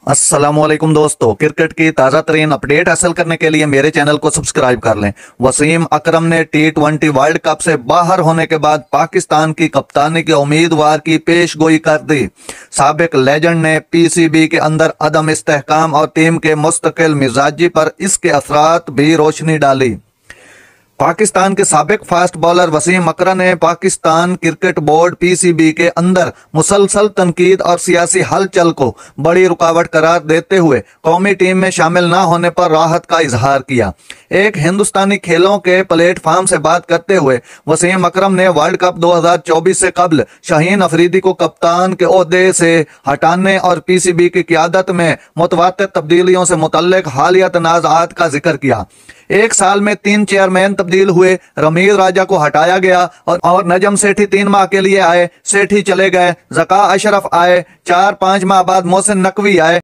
अस्सलामुअलैकुम दोस्तों, क्रिकेट की ताज़ा तरीन अपडेट हासिल करने के लिए मेरे चैनल को सब्सक्राइब कर लें। वसीम अकरम ने T20 वर्ल्ड कप से बाहर होने के बाद पाकिस्तान की कप्तानी के उम्मीदवार की पेशगोई कर दी। साबिक लेजेंड ने पीसीबी के अंदर अदम इस्तेहकाम और टीम के मुस्तकिल मिजाजी पर इसके असरात भी रोशनी डाली। पाकिस्तान के साबिक फास्ट बॉलर वसीम अकरम ने पाकिस्तान क्रिकेट बोर्ड पीसीबी के अंदर मुसलसल तनकीद और सियासी हलचल को बड़ी रुकावट करार देते हुए कौमी टीम में शामिल न होने पर राहत का इजहार किया। एक हिंदुस्तानी खेलों के प्लेटफॉर्म से बात करते हुए वसीम अकरम ने वर्ल्ड कप 2024 से कबल शाहीन अफरीदी को कप्तान के ओहदे से हटाने और पीसीबी की क़यादत में मुतवातिर तब्दीलियों से मुतल्लिक हालिया तनाज़ात का जिक्र किया। एक साल में 3 चेयरमैन तब्दील हुए। रमीज राजा को हटाया गया और नजम सेठी 3 माह के लिए आए। सेठी चले गए, ज़का अशरफ आए। 4-5 माह बाद मोहसिन नकवी आए।